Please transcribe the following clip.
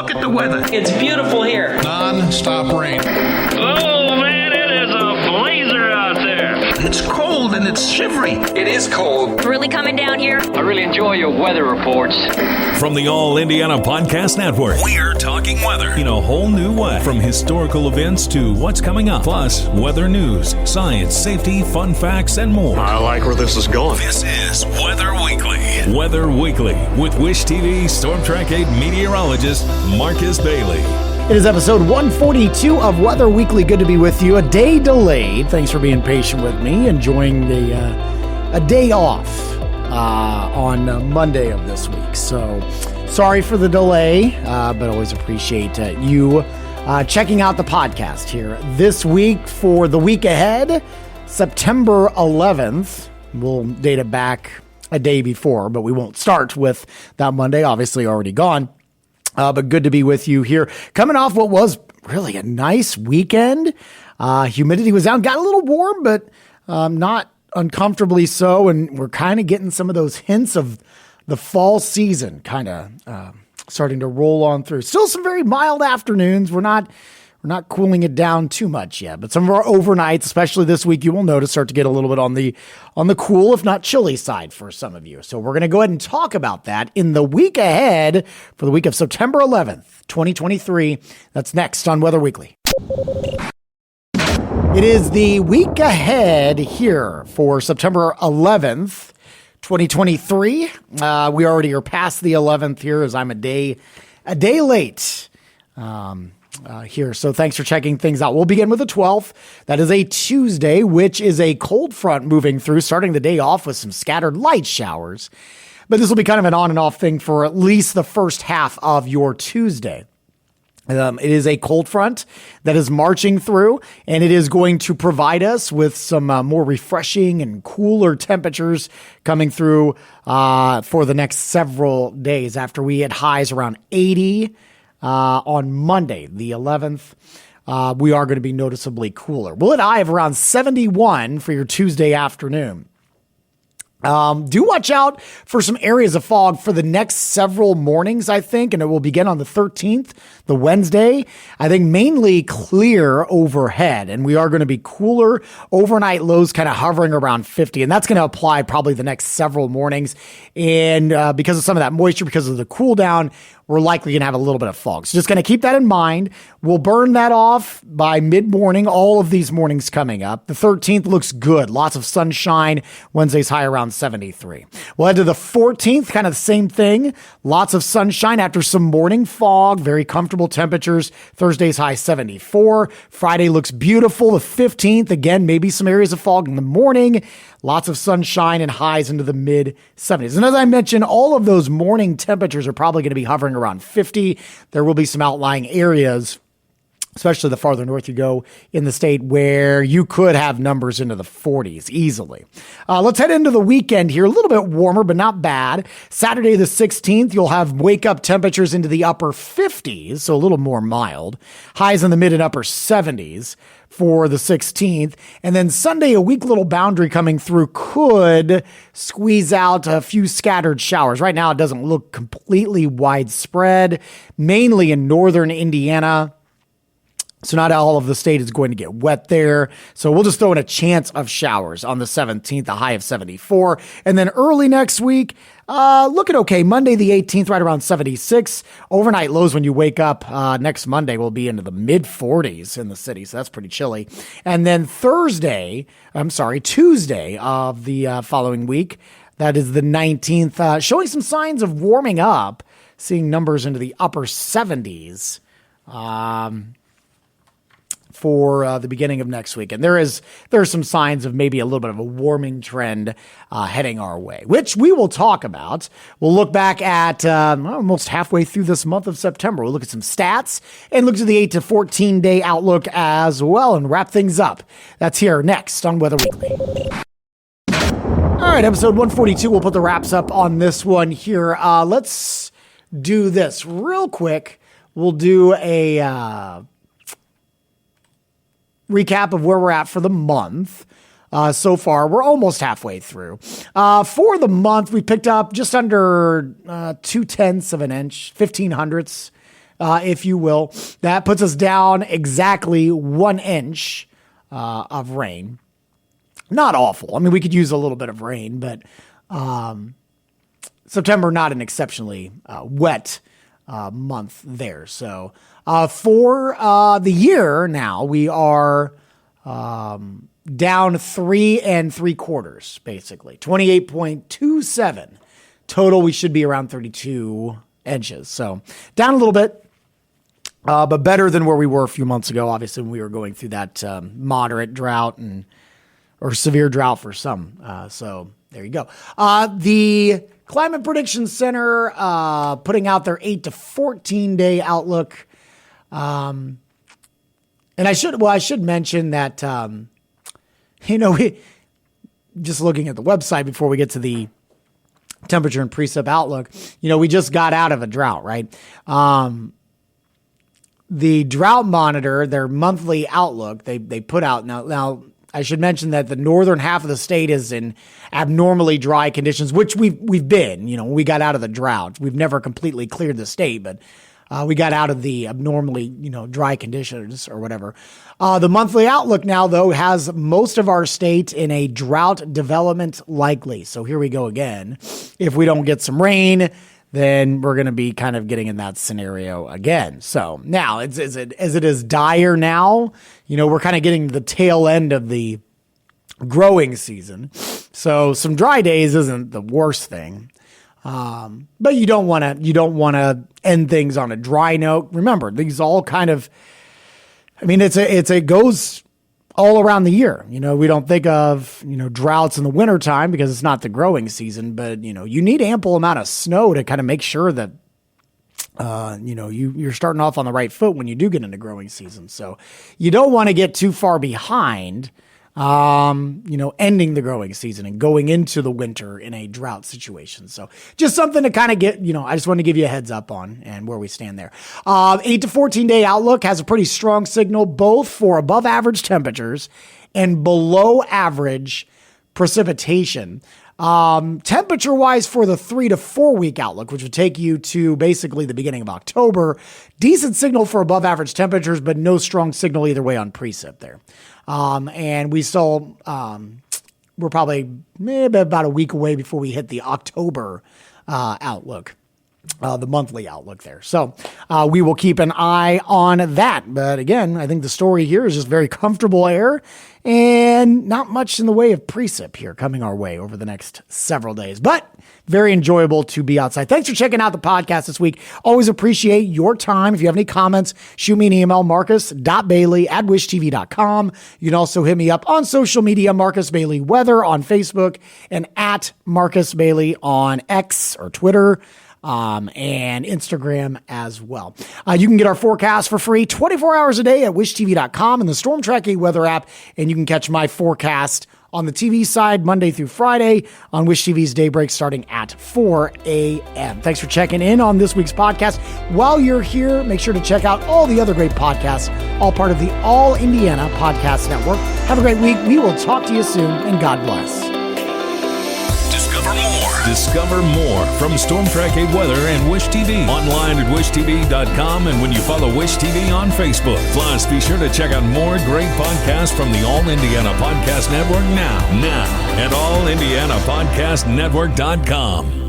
Look at the weather. It's beautiful here. Non-stop rain. Oh, man, it is a blazer out there. It's cold and it's shivery. It is cold. It's really coming down here. I really enjoy your weather reports. From the All Indiana Podcast Network, we're talking weather in a whole new way. From historical events to what's coming up, plus weather news, science, safety, fun facts, and more. I like where this is going. This is Weather Weekly. Weather Weekly with Wish TV Storm Track 8 meteorologist Marcus Bailey. It is episode 142 of Weather Weekly. Good to be with you. A day delayed. Thanks for being patient with me. Enjoying a day off on Monday of this week. So sorry for the delay, but always appreciate you checking out the podcast here this week for the week ahead, September 11th. We'll date it back a day before, but we won't start with that Monday, obviously already gone. But good to be with you here. Coming off what was really a nice weekend. Humidity was down, got a little warm, but not uncomfortably so. And we're kind of getting some of those hints of the fall season kind of starting to roll on through. Still some very mild afternoons. We're not cooling it down too much yet, but some of our overnights, especially this week, you will notice start to get a little bit on the cool, if not chilly side for some of you. So we're going to go ahead and talk about that in the week ahead for the week of September 11th, 2023. That's next on Weather Weekly. It is the week ahead here for September 11th, 2023. We already are past the 11th here as I'm a day late. Here. So thanks for checking things out. We'll begin with the 12th. That is a Tuesday, which is a cold front moving through, starting the day off with some scattered light showers. But this will be kind of an on and off thing for at least the first half of your Tuesday. It is a cold front that is marching through, and it is going to provide us with some more refreshing and cooler temperatures coming through for the next several days after we hit highs around 80 on Monday, the 11th. We are going to be noticeably cooler. We'll hit a high of around 71 for your Tuesday afternoon. Do watch out for some areas of fog for the next several mornings, I think, and it will begin on the 13th, the Wednesday. I think mainly clear overhead, and we are going to be cooler. Overnight lows kind of hovering around 50, and that's going to apply probably the next several mornings. And because of some of that moisture, because of the cool down, we're likely going to have a little bit of fog. So just going to keep that in mind. We'll burn that off by mid-morning, all of these mornings coming up. The 13th looks good. Lots of sunshine. Wednesday's high around 73. We'll head to the 14th, kind of the same thing. Lots of sunshine after some morning fog. Very comfortable temperatures. Thursday's high 74. Friday looks beautiful. The 15th, again, maybe some areas of fog in the morning. Lots of sunshine and highs into the mid-70s. And as I mentioned, all of those morning temperatures are probably going to be hovering around 50. There will be some outlying areas, especially the farther north you go in the state, where you could have numbers into the 40s easily. Let's head into the weekend here. A little bit warmer, but not bad. Saturday the 16th, you'll have wake-up temperatures into the upper 50s, so a little more mild. Highs in the mid and upper 70s for the 16th. And then Sunday, a weak little boundary coming through could squeeze out a few scattered showers. Right now, it doesn't look completely widespread, mainly in northern Indiana. So not all of the state is going to get wet there. So we'll just throw in a chance of showers on the 17th, a high of 74. And then early next week, looking okay. Monday the 18th, right around 76. Overnight lows when you wake up next Monday will be into the mid 40s in the city. So that's pretty chilly. And then Tuesday of the following week, that is the 19th, showing some signs of warming up, seeing numbers into the upper 70s. For the beginning of next week. And there are some signs of maybe a little bit of a warming trend heading our way, which we will talk about. We'll look back at almost halfway through this month of September. We'll look at some stats and look at the 8 to 14 day outlook as well and wrap things up. That's here next on Weather Weekly. All right, episode 142. We'll put the wraps up on this one here. Let's do this real quick. We'll do a recap of where we're at for the month. So far, we're almost halfway through. For the month, we picked up just under 0.2 of an inch, 15 hundredths if you will. That puts us down exactly 1 inch of rain. Not awful. I mean, we could use a little bit of rain, but September, not an exceptionally wet month there. So for the year now, we are down 3 3/4, basically. 28.27. Total, we should be around 32 inches. So down a little bit, but better than where we were a few months ago, obviously, when we were going through that moderate drought or severe drought for some. So there you go. The Climate Prediction Center putting out their 8 to 14 day outlook. And I should mention that, just looking at the website before we get to the temperature and precip outlook, we just got out of a drought, right? The Drought Monitor, their monthly outlook, they put out now. I should mention that the northern half of the state is in abnormally dry conditions, which we've been. When we got out of the drought, we've never completely cleared the state, but we got out of the abnormally dry conditions or whatever. The monthly outlook now, though, has most of our state in a drought development likely. So here we go again. If we don't get some rain, then we're going to be kind of getting in that scenario again. So now, as it is dire now, we're kind of getting the tail end of the growing season. So some dry days isn't the worst thing. But you don't want to end things on a dry note. Remember, these all kind of, it goes all around the year. We don't think of, droughts in the wintertime because it's not the growing season, but you need ample amount of snow to kind of make sure that, you're starting off on the right foot when you do get into growing season. So you don't want to get too far behind, ending the growing season and going into the winter in a drought situation. So just something to kind of get, I just want to give you a heads up on and where we stand there. 8 to 14 day outlook has a pretty strong signal, both for above average temperatures and below average precipitation. Temperature wise for the 3 to 4 week outlook, which would take you to basically the beginning of October, decent signal for above average temperatures, but no strong signal either way on precip there. And we still, we're probably maybe about a week away before we hit the October outlook, the monthly outlook there. So we will keep an eye on that. But again, I think the story here is just very comfortable air and not much in the way of precip here coming our way over the next several days. But very enjoyable to be outside. Thanks for checking out the podcast this week. Always appreciate your time. If you have any comments, shoot me an email, marcus.bailey@wishtv.com. You can also hit me up on social media, Marcus Bailey Weather on Facebook and at Marcus Bailey on X or Twitter. And Instagram as well. You can get our forecast for free 24 hours a day at wishtv.com and the Storm Track 8 weather app. And you can catch my forecast on the TV side Monday through Friday on Wish TV's Daybreak starting at 4 a.m. Thanks for checking in on this week's podcast. While you're here, make sure to check out all the other great podcasts, all part of the All Indiana Podcast Network. Have a great week. We will talk to you soon, and God bless. Discover more from Storm Track 8 Weather and Wish TV. Online at wishtv.com and when you follow Wish TV on Facebook. Plus, be sure to check out more great podcasts from the All Indiana Podcast Network now at allindianapodcastnetwork.com.